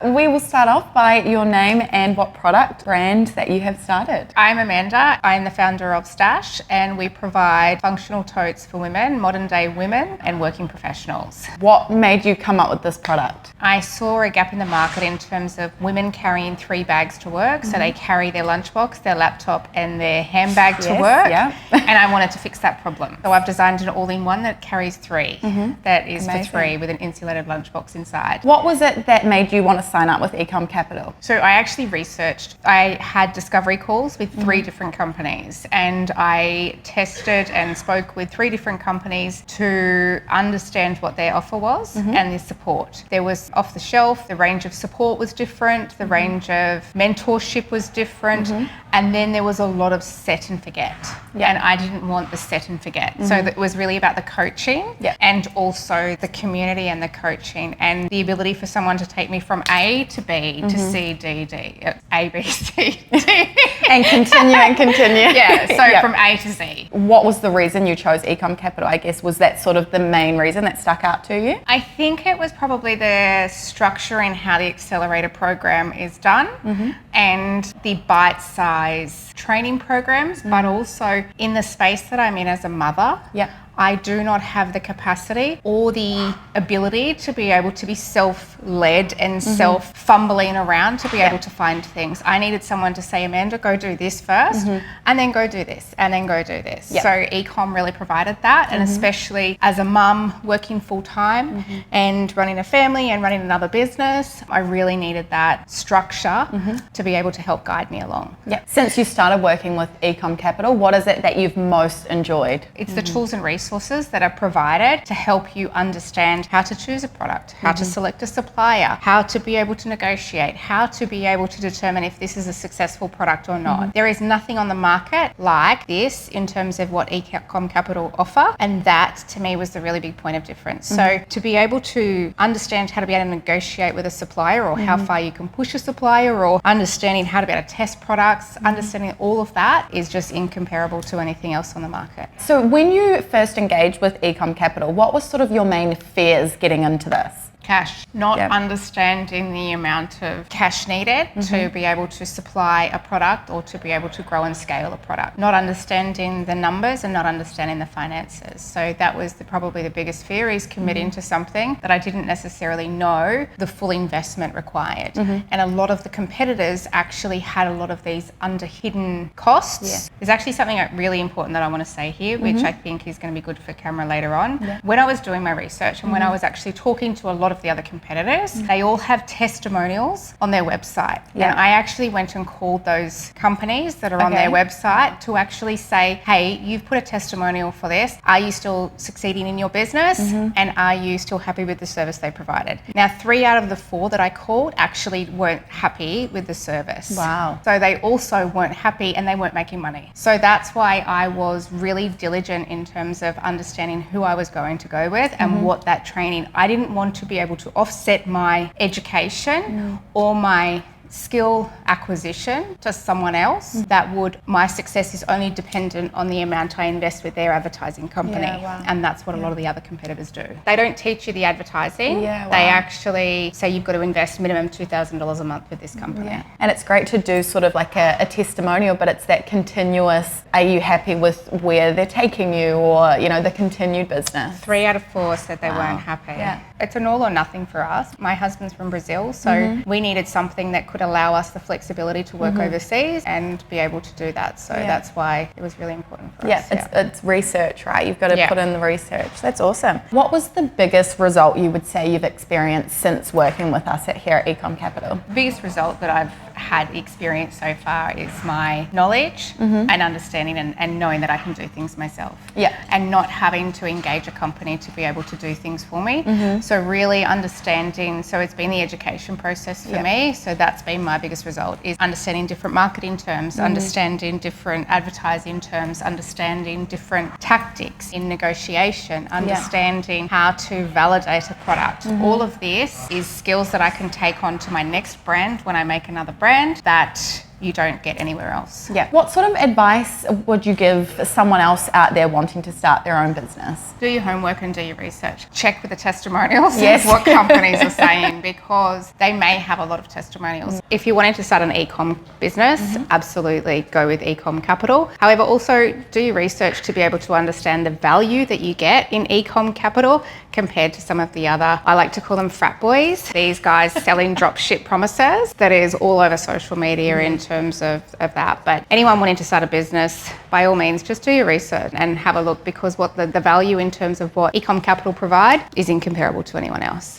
We will start off by your name and what product brand that you have started. I'm Amanda. I'm the founder of Stash, and we provide functional totes for women, modern day women and working professionals. What made you come up with this product? I saw a gap in the market in terms of women carrying 3 bags to work. So they carry their lunchbox, their laptop and their handbag to work. Yeah. And I wanted to fix that problem. So I've designed an all-in-one that carries 3. That is Amazing. for 3 with an insulated lunchbox inside. What was it that made you want to sign up with eCom Capital? So I actually researched. I had discovery calls with 3 different companies, and I tested and spoke with 3 different companies to understand what their offer was and their support. There was off the shelf, the range of support was different, the range of mentorship was different, and then there was a lot of set and forget. And I didn't want the set and forget. So it was really about the coaching and also the community and the coaching and the ability for someone to take me from A to B to C, D, D, A, B, C, D. And continue and continue. Yeah, so from A to Z. What was the reason you chose eCom Capital? I guess, was that sort of the main reason that stuck out to you? I think it was probably the structure in how the accelerator program is done and the bite-size training programs, but also in the space that I'm in as a mother. I do not have the capacity or the ability to be able to be self-led and self-fumbling around to be able to find things. I needed someone to say, Amanda, go do this first, and then go do this, and then go do this. So eCom really provided that, and especially as a mum working full-time and running a family and running another business, I really needed that structure to be able to help guide me along. Since you started working with eCom Capital, what is it that you've most enjoyed? It's the tools and resources that are provided to help you understand how to choose a product, how to select a supplier, how to be able to negotiate, how to be able to determine if this is a successful product or not. There is nothing on the market like this in terms of what eCom Capital offer, and that to me was the really big point of difference. So to be able to understand how to be able to negotiate with a supplier or how far you can push a supplier or understanding how to be able to test products, understanding all of that is just incomparable to anything else on the market. So when you first engaged with eCom Capital, what was sort of your main fears getting into this? Cash, not understanding the amount of cash needed to be able to supply a product or to be able to grow and scale a product. Not understanding the numbers and not understanding the finances. So that was probably the biggest fear, is committing to something that I didn't necessarily know the full investment required. And a lot of the competitors actually had a lot of these hidden costs. There's actually something really important that I want to say here, which I think is going to be good for camera later on. When I was doing my research and when I was actually talking to a lot of the other competitors, they all have testimonials on their website. And I actually went and called those companies that are on their website to actually say, hey, you've put a testimonial for this. Are you still succeeding in your business? And are you still happy with the service they provided? Now, 3 out of the 4 that I called actually weren't happy with the service. Wow. So they also weren't happy and they weren't making money. So that's why I was really diligent in terms of understanding who I was going to go with and what that training. I didn't want to be able to offset my education or my skill acquisition to someone else that my success is only dependent on the amount I invest with their advertising company. And that's what a lot of the other competitors do. They don't teach you the advertising. They actually say you've got to invest minimum $2,000 a month with this company. And it's great to do sort of like a testimonial, but it's that continuous, are you happy with where they're taking you, or, you know, the continued business? 3 out of 4 said they weren't happy. It's an all or nothing for us. My husband's from Brazil, so we needed something that could allow us the flexibility to work overseas and be able to do that. So that's why it was really important for us. It's research, right? You've got to put in the research. That's awesome. What was the biggest result you would say you've experienced since working with us here at eCom Capital? The biggest result that I've had experience so far is my knowledge and understanding and knowing that I can do things myself. And not having to engage a company to be able to do things for me. So really understanding, so it's been the education process for me. So that's been my biggest result, is understanding different marketing terms, understanding different advertising terms, understanding different tactics in negotiation, understanding how to validate a product. All of this is skills that I can take on to my next brand when I make another brand that you don't get anywhere else. Yeah. What sort of advice would you give someone else out there wanting to start their own business? Do your homework and do your research. Check with the testimonials yes. what companies are saying, because they may have a lot of testimonials. If you're wanting to start an eCom business, absolutely go with eCom Capital. However, also do your research to be able to understand the value that you get in eCom Capital compared to some of the other, I like to call them frat boys. These guys selling drop ship promises that is all over social media in terms of that. But anyone wanting to start a business, by all means, just do your research and have a look, because what the value in terms of what eCom Capital provide is incomparable to anyone else.